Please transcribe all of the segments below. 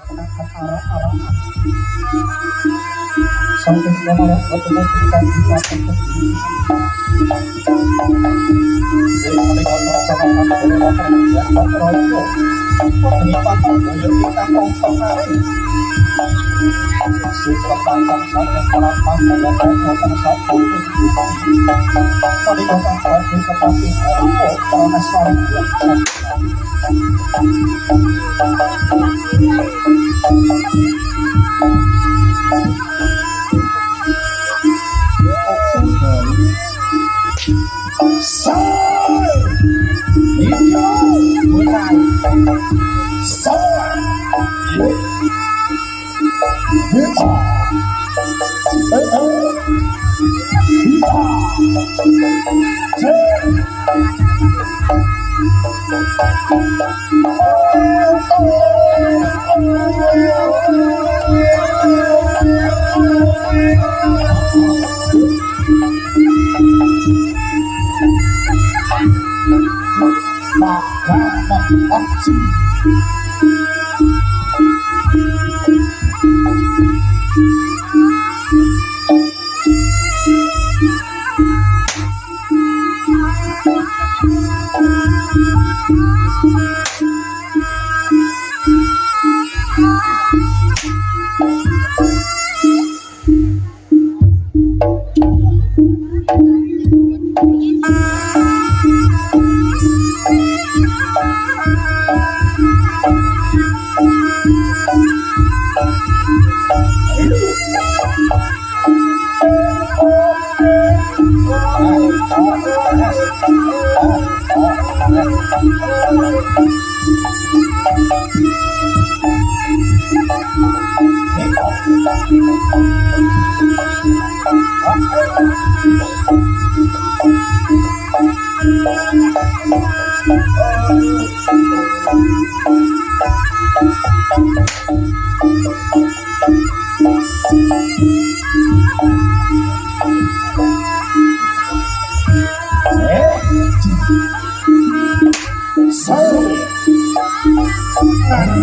arah-arah sampai mana ketemu kita di atas jadi mereka sangat boleh makan ya kontrol kenikmatan buyut kita konsol hari si pertangkap saja perapas dan kekuatan satu tadi kota tadi tetapi karena saling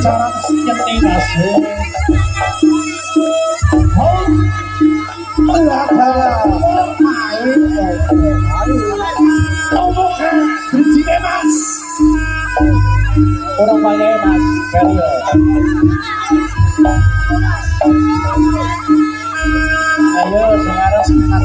cara nyeting asik orang banyak mas ayo sekarang semangat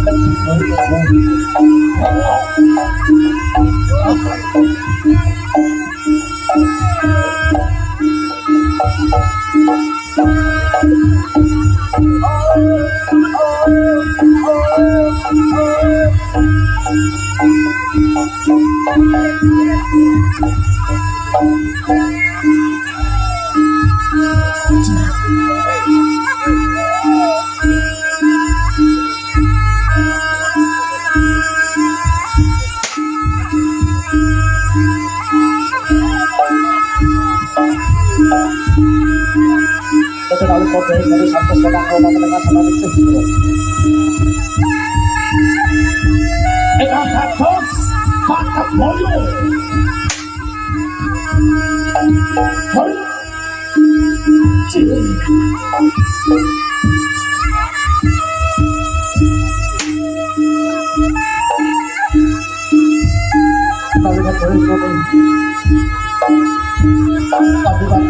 terlalu kode dari satu sedang roda mendengar sama itu Ekatos Pakat Boyo Hoi Ciri Tapi tak boleh kode tapi kan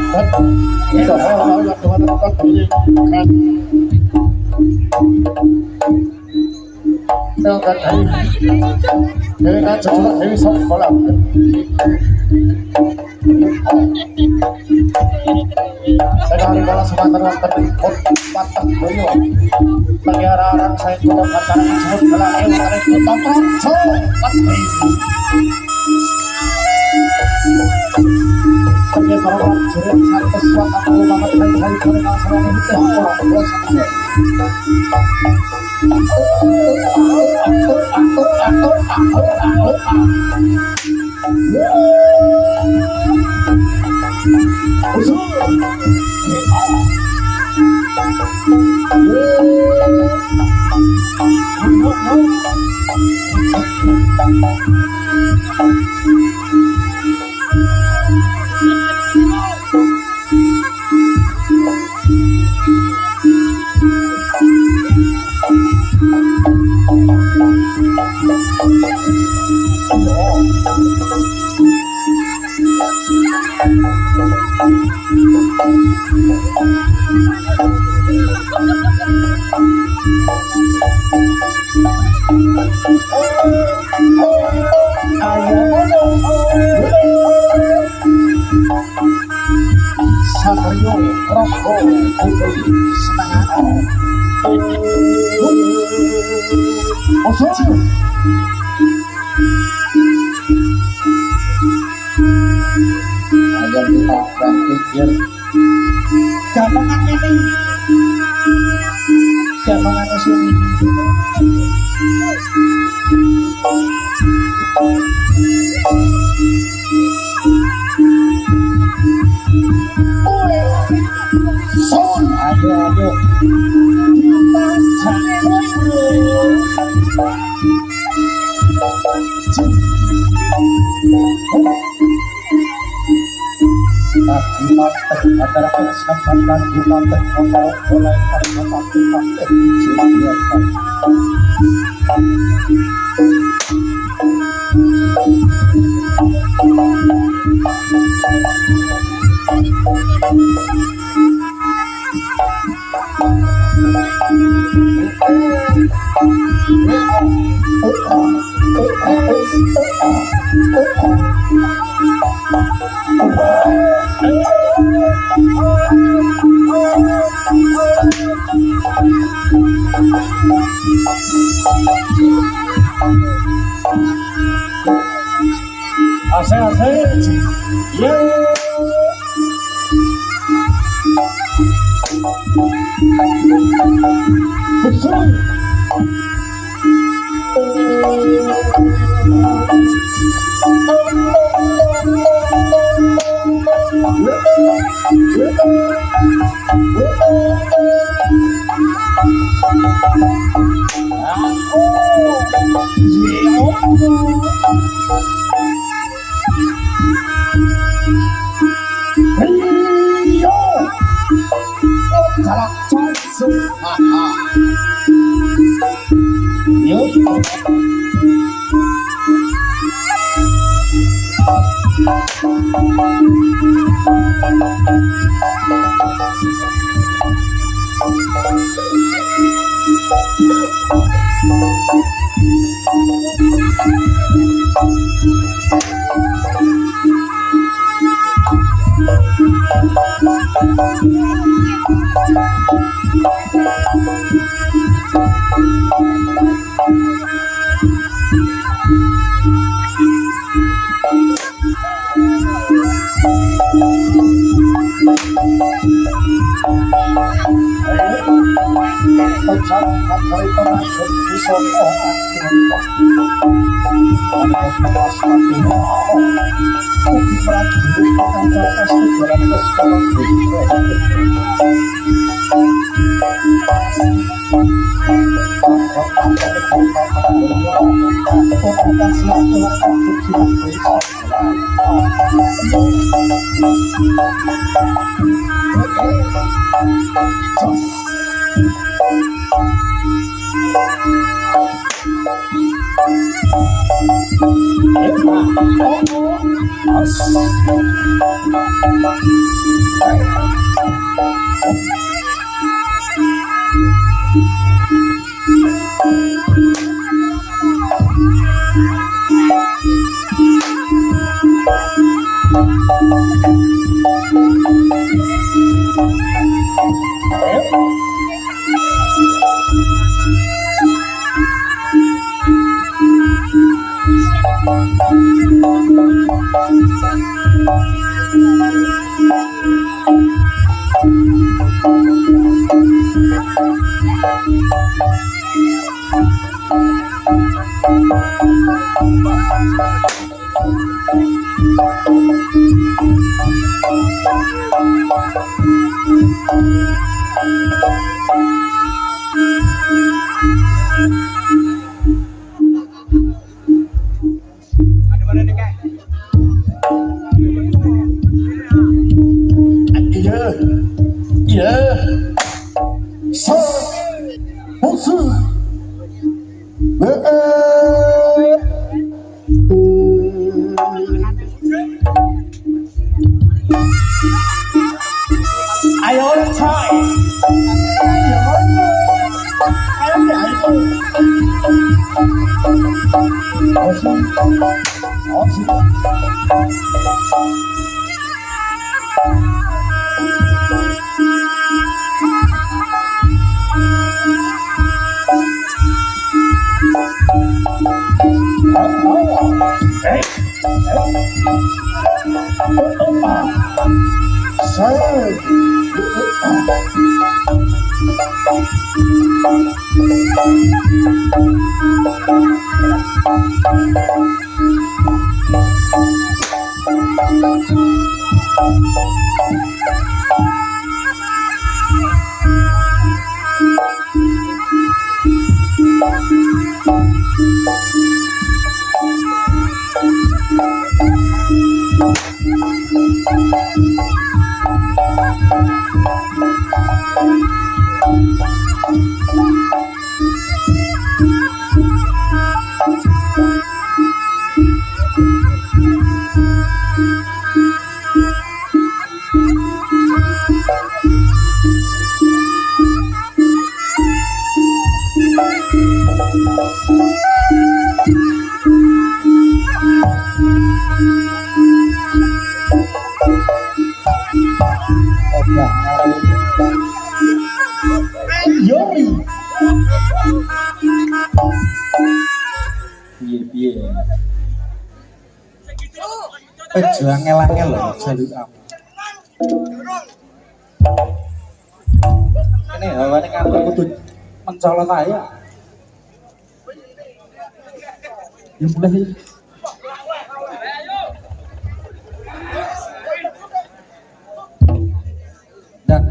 tidak orang yang Tuhan dapat berikan dengan dari sesuatu dari sekolah sekali bola Sumatera terikut patah boyo bagi orang-orang saya kuda katakan disebut belah tarik tonton sebagai perawat jerit satu suatu aku banget hari-hari mereka selalu itu orang Satrio Roko Putri setengah Osok agar kita berpikir gampang ini gampang sini son ayo kita cari antara kesempatan kita berkembang mulai karena kita dijualkan. Asik-asik, yeah. Betul. Yoi. Piye. Pejuang angel lho jaluk aku. Ini hawane ngatur kudu mencolot ae. Ya mulai. Dan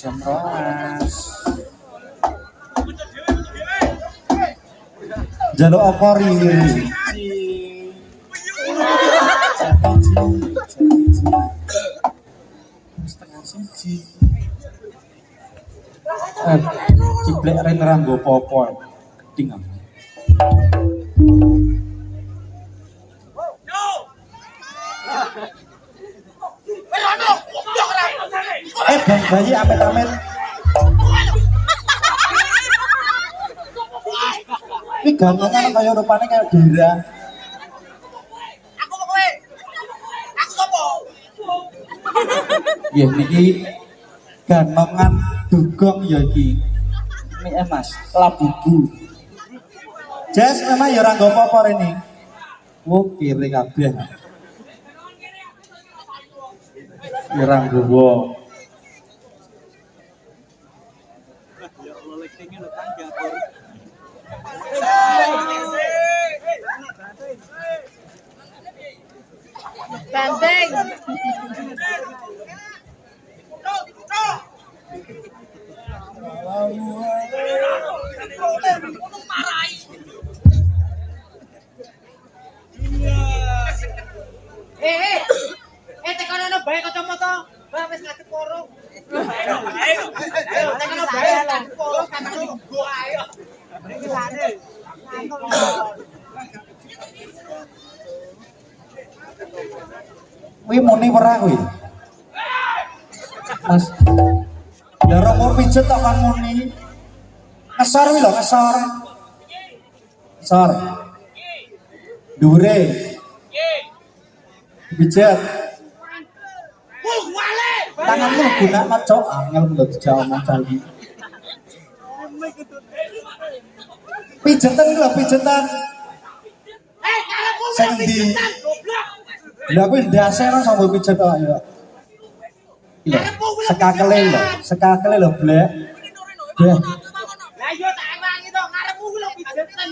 jam 12 jaluk apa ri setengah siji ciblek ren ora nggo apa-apa geding aku bang bayi amit-amit ini gantungan kaya rupanya kayak dira aku sopo ya ini gantungan dugong ya ini mas labubu jas memang ya orang gopo ini kiri kabeh orang gopo Banteng. Tekan ana bae kacamata. Wah wis ngadep koro. Ayo. Tekan ana bae ngadep koro kancu go ayo. Wih muni ora kuwi. Mas. Ya ora mau pijet tak kan muni. Ngesor kuwi lho, ngesor. Ngesor. Dhuwure. Pijet. Tanganmu gunakno cok angel lho dijak omong janji. Pijetan lho, pijetan. Karepmu Sing ndi? goblok. Lah kuwi ndase ora sampe pijet kok ya. Iya, sekakele lho, blek. Blek. Lah yo tak ewangi to karepmu kuwi lho pijeten.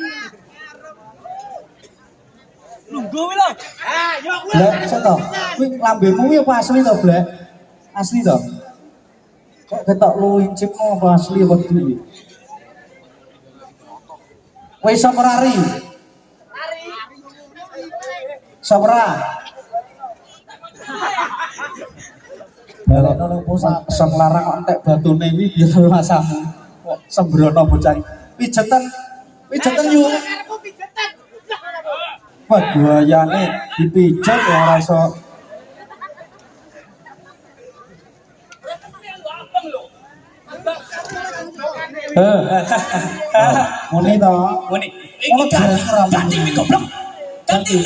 Lungguh kuwi lho. Ah, yo kuwi. Blek, seto. Kuwi lambemu kuwi apa asli to, blek? Asli to? Kok ketok lu incipmu apa asli apa iki? Kowe iso merari? Sabra. Kalau nang pusat sang larang entek batune iki ya masamu. Kok sembrono bocah iki. Pijetan yuk. Karepmu pijeten. Wah, buayane dipijet ya ora iso. Muni to. Muni. Iki ganti iki goblok. Ganti.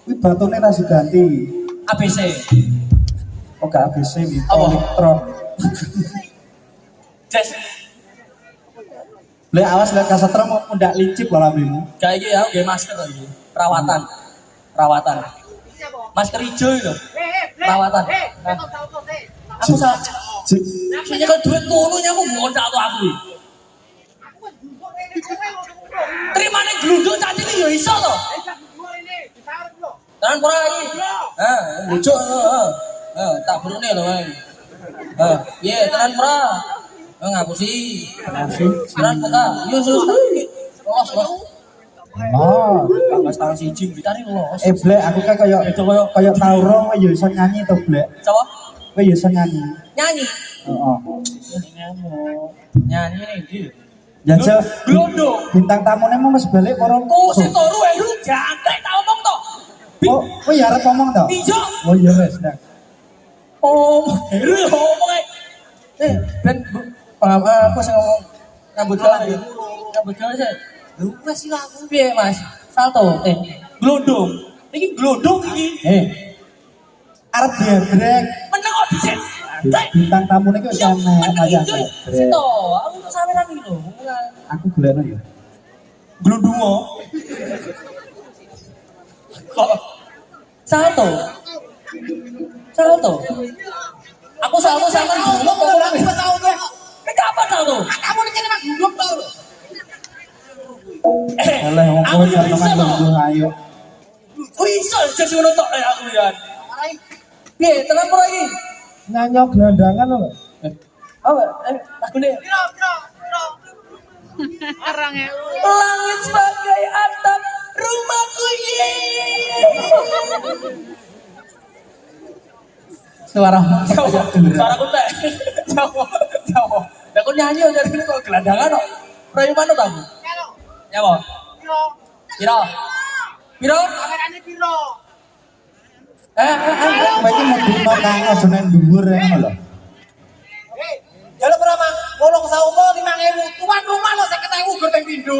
Kuwi batune ra diganti. ABC. Oh gak ABC iki. Apa? Elektron. Jes. Blek awas lek kasetrum mundak licip malam ini. Kayak iki ya, nggih masker to iki. Perawatan. Masker hijau itu. Perawatan. Aku sa Cik, sing nyekel duit kono nyaku ngontak to aku. Terimane glundung cacing ya iso to. Tenan ora iki. Lucu. Tak burune lho, Mas. Piye tenan ora? Ngapusi. Tenan kok. Yo sus. Los. oh, Tambah setengah siji gitari los. Blek aku kan kaya tauro kowe ya iso nyanyi to, Blek. Coba Kowe ya iso nyanyi. nyanyi. Heeh. Nyanyi ning ndi? Jajal Glondong. bintang tamune mau wis balik karo. Oh, sing turu lu jangkrik tak omong to. Oh, kowe ya arep ngomong to? Iya. Oh iya wis, nah. Oh, lu ngomong ae. Ben apa sing ngomong nyambut gawe. Nyambut gawe sih. Lu wis aku piye, Mas? Salto. Glondong. Iki glondong iki. Arep diadrek. Meneng kok dhisik. Bintang tamune ki wis enak aja. Sito, aku kok sampean iki lho. Aku golekno ya. Glondongo. Kok salto. Salto. Aku salto sampean dulu kok ora bisa salto. Kenapa salto? Kamu nek nang glondong to. Oleh wong kowe jangan lungguh ayo. Oh iso jadi ngono tok aku ya. Piye, tenan ora iki? Nyanyo gelandangan lho. Apa? Lagune Langit sebagai atap rumahku ye. Suara Suaraku teh. Jawa. Lah kok nyanyi aja iki kok gelandangan kok. Rayu mana ta? Nyawa. Piro? Kamerane piro? kowe iki mudhino kang aja nang dhuwur ya ngono lho. Jaluk berapa? Bolong saupo 5.000. Tuan rumah lo 50.000 gur ping pindho.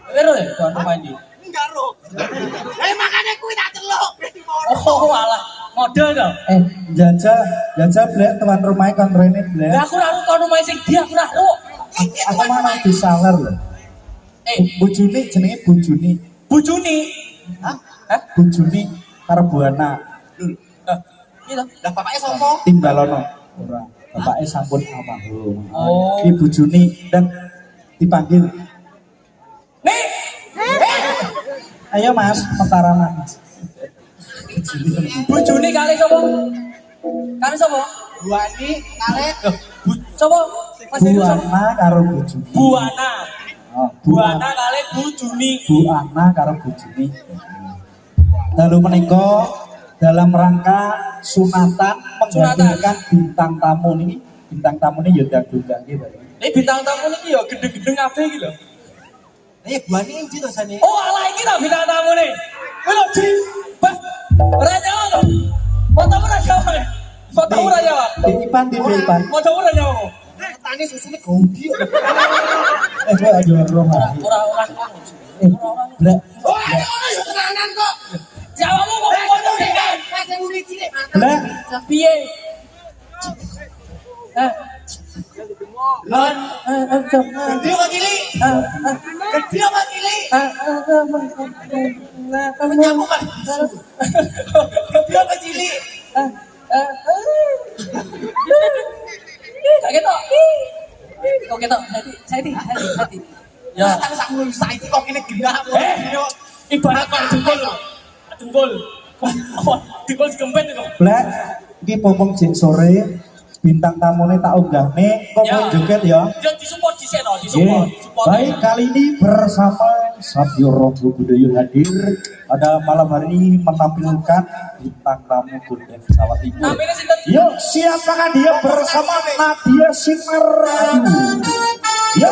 Piro ya tuan rumah iki? Enggak ro. Makane kuwi tak celuk. Oh alah, model to. Jajal blek tuan rumah kon rene blek. Lah aku ora tuan rumah sing dia aku ora ro. Aku mana disawer lho. Bojone jenenge Bojone. Bojone. Hah? Bojone karo Buana. Iya. Lah bapake sapa? Timbalono. Ora. Bapake sampun almarhum. Oh. Iki Bojone dan dipanggil. Nih. Ayo Mas, mentara Mas. Bojone kali sapa? Kali sapa? Buani kalih Sapa? Mas Heru sapa? Buana karo Bojone. Buana. Oh, Buana kali Bojone. Buana karo Bojone. Lalu menika dalam rangka sunatan menghadirkan bintang tamu ini. Bintang tamu ini ya dagungake bae. Ini bintang tamu ini ya gedeng-gedeng kabeh iki lho. Buani endi to jane? Oh, ala iki ta bintang tamu ne. Kowe lho di. Ora nyawa to. Fotomu ora nyawa. Fotomu ora nyawa. Ipan di Ipan. Fotomu ora nyawa. Tani susune godi. Kowe aja roh. Ora. Blek. Oh, ayo tenanan kok. Jawamu kok foto kan. Kasih muni cilik. Blek. Piye? Lon, gede apa cilik? Gede apa cilik? Menyamu kan. Gede apa cilik? Kok ketok? Hati. Ya. Kan sak mulu saiki kok kene genah. Ibarat kok jempol. Dikol digempet itu. Blek. Iki popong jek sore bintang tamune tak unggahne kok Ya. kowe joget ya. Ya disupport dhisik no, Oke. disupport. Baik, kali ini bersama Sabyo Robo Budoyo hadir pada malam hari ini menampilkan bintang tamu Golden Jawa Timur. Namanya sinten? Yuk, siapakah dia bersama Nadia Simarayu? Yo!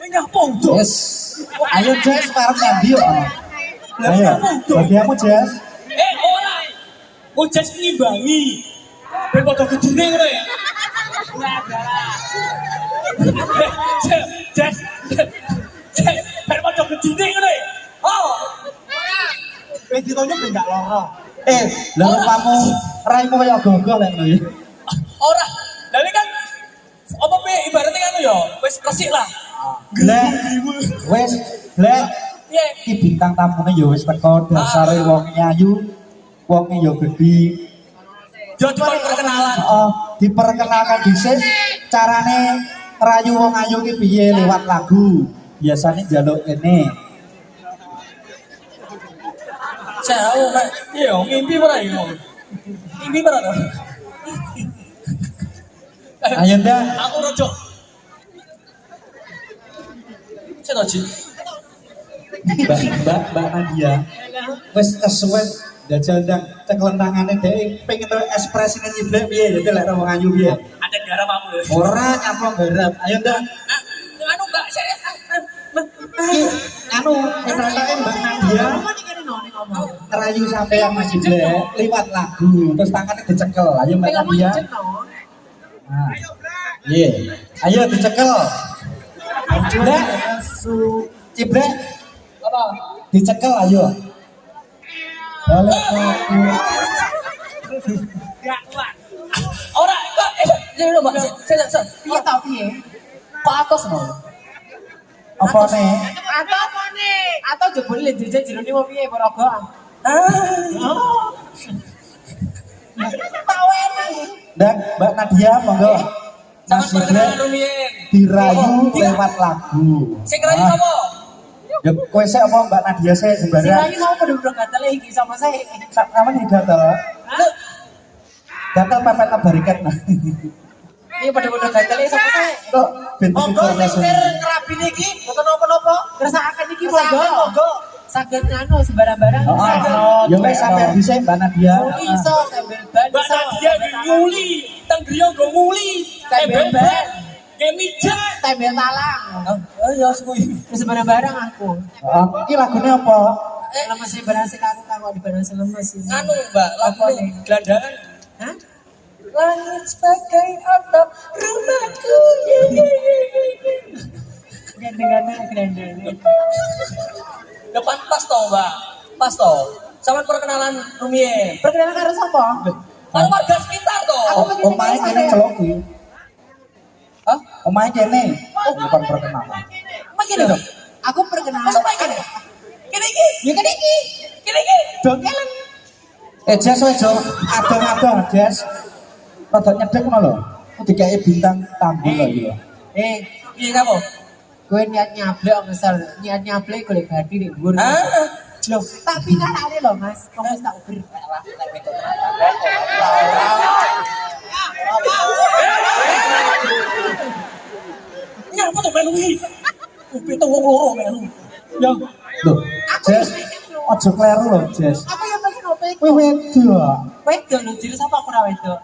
Ini apa itu? Yes. Ayo Jess, parang nyambi yuk. Ayo, bagianmu Jess. Ora. Kok jas ngimbangi. Ben padha gedine ngono ya. Jas. Ben padha gedine ngono ya. Oh. Kowe ditonyo ben gak loro. Lha kamu raimu kaya gogoh lek ngono ya. Ora. Lah ini kan apa piye ibaratnya kan ya wis resik lah. Lek wis lek Piye? iki bintang tamune ya wis teko dasare wong nyayu, wonge ya gedhi. Yo cuma perkenalan. Diperkenalkan dhisik carane rayu wong ayu ki piye lewat lagu. Biasane njaluk kene. Jauh, Mak. Iya, ngimpi ora ya. Ngimpi ora to? Ayo ndak. Aku rojo. Ceto Ji. Mbak Nadia. Wis kesuwen jajal ndang cekel tangane dhek pengen to ekspresine nyiblek piye dadi lek wong ayu piye. Ada garam aku. Ora nyaplok garap. Ayo ndak. Anu Mbak, saya Anu, enake Mbak Nadia ngerayu sampean masih blek liwat lagu terus tangannya dicekel. Ayo Mbak Nadia. Nah. Iya. Ayo dicekel. Ciblek. Ciblek. apa? Dicekel ayo. Balik aku. Gak kuat. Ora, kok jadi Mbak. Saya Piye tau piye? Pak atos no. Apa nih? Atau apa nih? Atau jebule le jeje jerone mau piye Porogo? Tahu enak. Dan Mbak Nadia monggo. Sama Masih blek perkenalan rumiyin. dirayu lewat lagu. Sing kerayu Ah, apa? Ya kowe sik apa Mbak Nadia sik Si sembarang. lagi mau udah gatel iki sama saya. Sama nih gatel. Gatel pepet barikat nah. Ini pada gatel sama saya. Kok bentuk Monggo sing informasi. ngerapin iki, boten napa-napa. Kersakaken iki monggo. Saged anu sembarang-barang. Ya wis sampe bisa Mbak Nadia. Iso tembel ban Mbak iso. Nadia nguli, teng griya nggo nguli. Tembel ban, Kayak mijat. tembel talang. Oh ya suwi. Sembarang-barang aku. Iki lagune apa? Lemes sih berhasil aku di berhasil lemes ini. Anu Mbak, lagu gelandangan. Hah? Langit sebagai atap rumahku. Gandeng-gandeng. Depan pas toh Mbak, pas toh. Sama perkenalan rumiyin. Perkenalan karo sapa? Kan warga sekitar toh. Omahe kene celok kuwi. Hah? Omahe kene. Bukan perkenalan. Makin dong. Aku perkenalan. Masa main kene? Kene iki. Ya kan iki. Kene iki. Dongkelan. Jes wes jo, adong-adong Jes. Rada nyedek ngono lho. Dikei bintang tamu lho iki lho. Piye kamu? Gue niat nyablek ngesel, niat nyablek golek badi ning dhuwur. Hah? Loh, tapi kan ada loh Mas, kamu tak uber. Ini apa tuh melu iki? Kupi tuh wong loro melu. Yo. Lho, Jes. Aja kleru lho, Jes. Aku yang pengen opo iki? Kowe wedok. Wedok lho, jadi sapa aku ora wedok?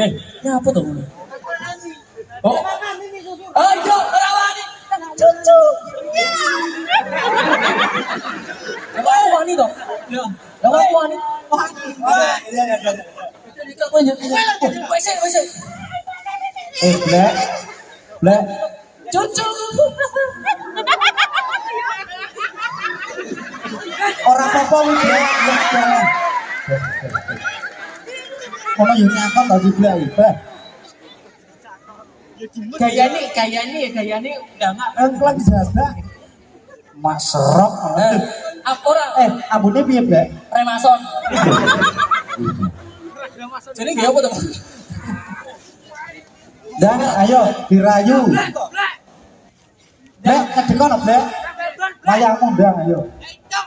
Ini apa tuh? Oh. Ayo, rawani. Cucu. Kamu wani dong? Ya. Kamu wani. Jadi kamu lanjut. Wes. Blek. Blek. Cucu. Ora apa-apa kuwi, Blek. Ono yo nyakon to Blek iki, Blek. Gayane udah enggak. Engklang jadah. Mak serok. Ora Ambune piye, Blek? remason. Jadi gak apa tuh? Dan ayo dirayu. Blek, kedekono, Blek. Layang undang ayo.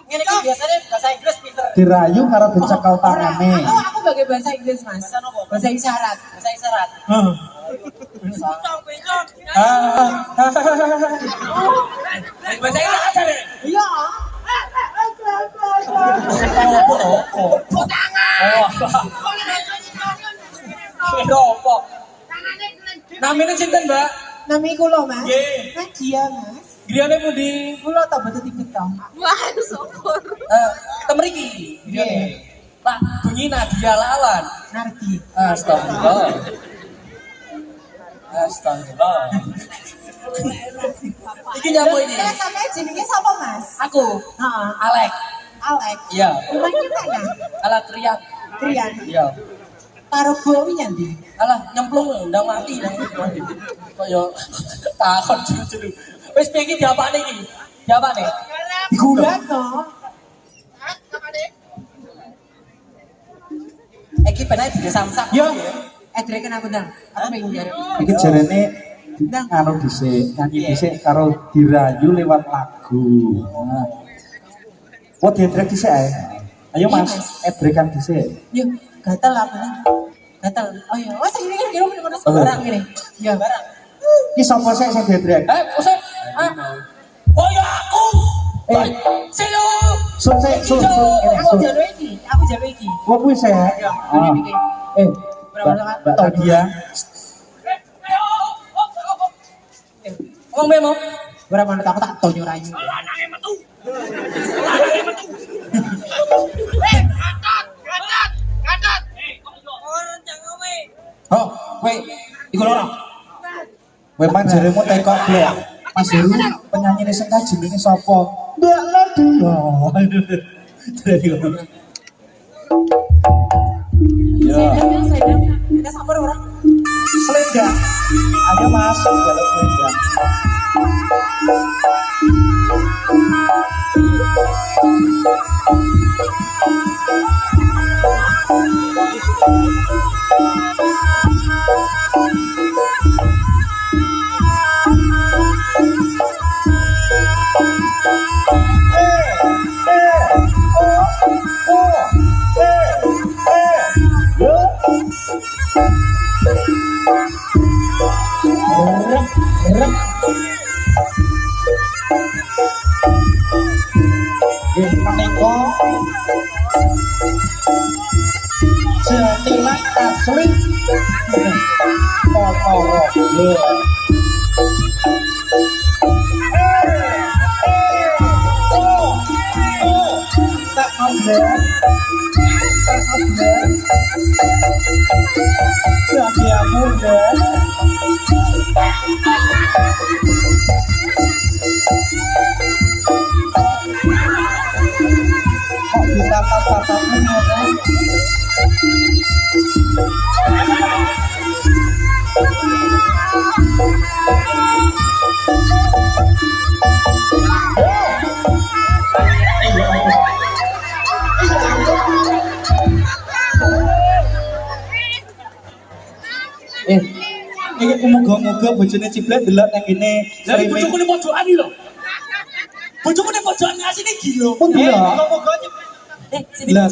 Ngene iki biasanya bahasa Inggris pinter. Dirayu karo dicekel tangane. Aku pakai bahasa Inggris Mas. Bahasa isyarat. Heeh. Bahasa Inggris aja deh. Iya. Oh, Nami kula, Mas. Nggih. Nadia, Mas. Griyane pundi? Kula tak betul tiket to. Wah, syukur. Temriki. Griyane. Lah, bunyi Nadia lawan. Nardi. Astagfirullah. Astagfirullah. Iki nyapa iki? Eh, sampai jenenge sapa, Mas? Aku, Heeh. Alek. Alek. Iya. Rumahnya mana? Alah teriak. Trian. Iya. Karo bowi nyandi. Alah nyemplung ndang mati nang kaya takon juru-juru. Wis piye iki diapane iki? Diapane? Digugat to. Iki bener disamsak. Yo. Edreken aku ndang. Aku pengen jare. Iki jarene anu dhisik, nyanyi dhisik karo dirayu lewat lagu. Nah. Oh, diedrek dhisik ae. Ayo Mas, edrekan dhisik. Yo, gatel apa nih? Gatel. Oh iya. Oh, sing iki kira kira barang ngene. Iya, barang. Iki sapa sik sing diedrek? Usah. Oh ya aku. Selo. Sun sik, sun. Aku jalur iki. Aku jalur iki. Kok kuwi sik? Ya, ini iki. Mbak Nadia. Ngomong memo. Berapa menit aku tak tonyo rayu. Oh, weh, iku loro. Kowe panjeremu tekok blek. Mas Heru penyanyi sing jenenge sapa? Mbak Nadia. Jadi ngono. Ya. Saya ada sabar orang. Selendang. Ayo Mas, jaluk selendang. Menika jatilan asli Ponorogo. Tak ambil, jadi muda. Kok ditata-tata menyono? Iki muga-muga bojone Ciblek delok nang kene. Lah iki bojoku ning pojokan iki lho. Bojoku ning pojokan asine gila. Oh iya. Sini Lah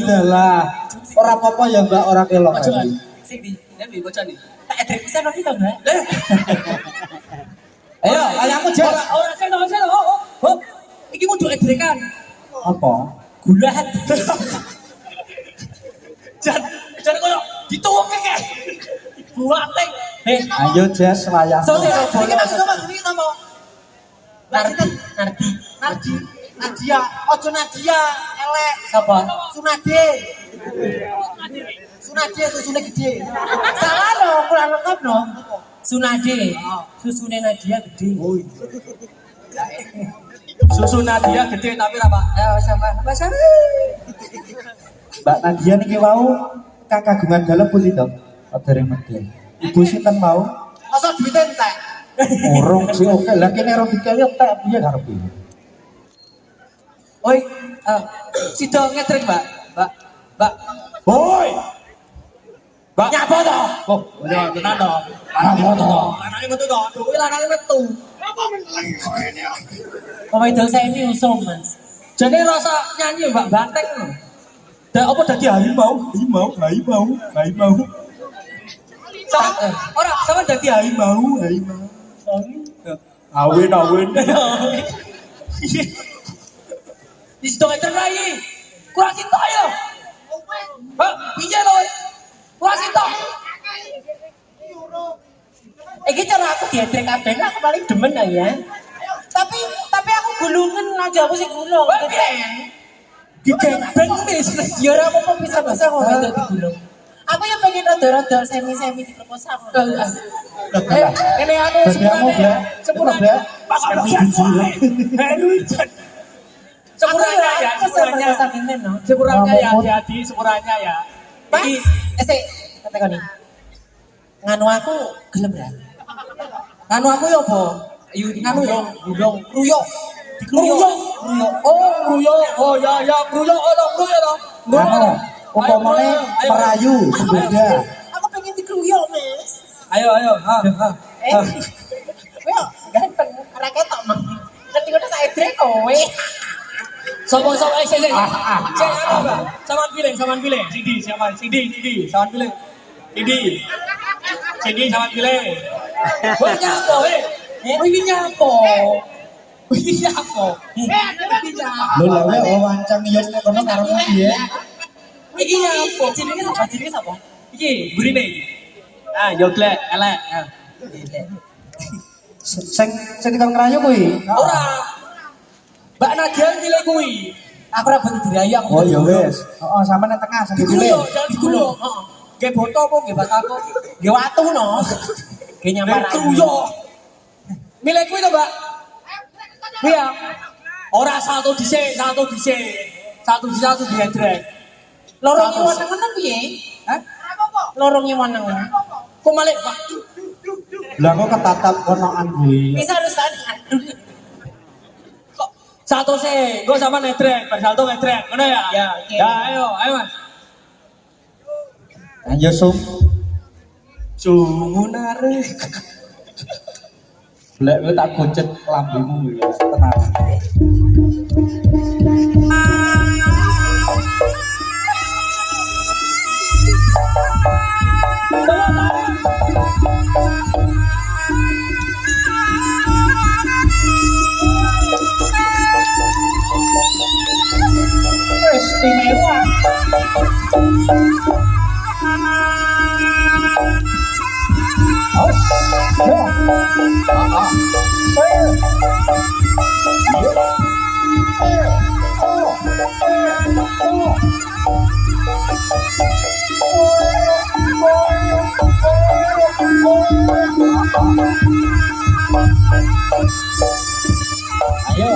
ora apa-apa ya Mbak, ora kelok. Pojokan. Sing di, ndi pojokan iki? tak edrek pisan lagi to, Mbak. Ayo, ayamu Jas. Ora seno. Oh. Iki kudu edrekan. Apa? Gulat. Jan koyo dituweke kek. Buate. Ayo Jas wayah. Ini nama. Nardi. Nadia, ojo Nadia, elek. Sapa? Sunade susune gede. Salah dong, kurang lengkap dong. Sunade. Susune Nadia gede. Oh iya. Susu Nadia gede tapi apa? Ya sama. Mbak Nadia niki wau kakagungan dalam putih dong. Dereng medhe. Ibu sinten mau? Masa duitnya entek. Urung sih oke lah kene ora dikaya entek piye karepe. Oi, sido ngedrek, Mbak. Woi. Mbak nyapa to? Oh, ya tenan to. Lanang metu to. Lanange metu to. Duwe lanange metu. Pemain saya ini usum, Mas. Jadi rasa nyanyi Mbak Banteng lho. Dak apa dadi harimau? Harimau. Ora, sama dadi harimau. Awin. Di situ terai. Kurang cinta ya. Hah, piye lho? Kurang cinta. Iki cara aku diedrek kabeh aku paling demen lah ya. Tapi aku gulungan aja aku sih gulung. Digendeng wis ya ora apa-apa bisa-bisa kok itu digulung. Aku yang pengen rada-rada semi-semi di proposal. Ini anu sepurane ya. Sepuranya ya, sepuranya ya, hati-hati sepuranya ya. Mas, kata kau nih. Nganu aku gelem ya. Nganu aku ya apa? Nganu ya, gulung, kruyok. Kruyok. Oh ya, kruyok loh. Anu, umpamane merayu beda. Aku pengen dikruyok, Mas. Ayo. Yo, ganteng, rakyat tak mah. Nanti kau saya drek kowe. Sopo sih. Saman pilih. Sidi, saman pilih. Sidi, saman pilih. Woi nyapo, Wih nyapo. Lho lha wae wawancang yo kono karo piye? Iki nyapo? Jenenge sapa? Iki burine. Ah, yo glek, elek. Sing dikon ngerayu kuwi. Ora. Mbak Nadia milih kuwi. Aku ora butuh dirayu aku. Oh ya wis. Heeh, sampe nang tengah sing dipilih. Digulung. Heeh. Ge boto apa ge batako? Ge watu no. Ge nyamar. Kruyok. Milih kuwi to, Mbak. Iya. Ora satu dhisik. Satu diedrek. Lorong nyeweneng piye? Hah? Lorong nyeweneng. Kok malih, Pak? Lah kok ketatap konoan kuwi. Bisa rusak. Kok satu sih, gue sama nedrek, salto nedrek, ngono ya? Ya, oke. Ya, ayo Mas. Ayo sum. Sumunare. Lek kowe tak gocet lambemu ya, tenang. Istimewa. Ayo,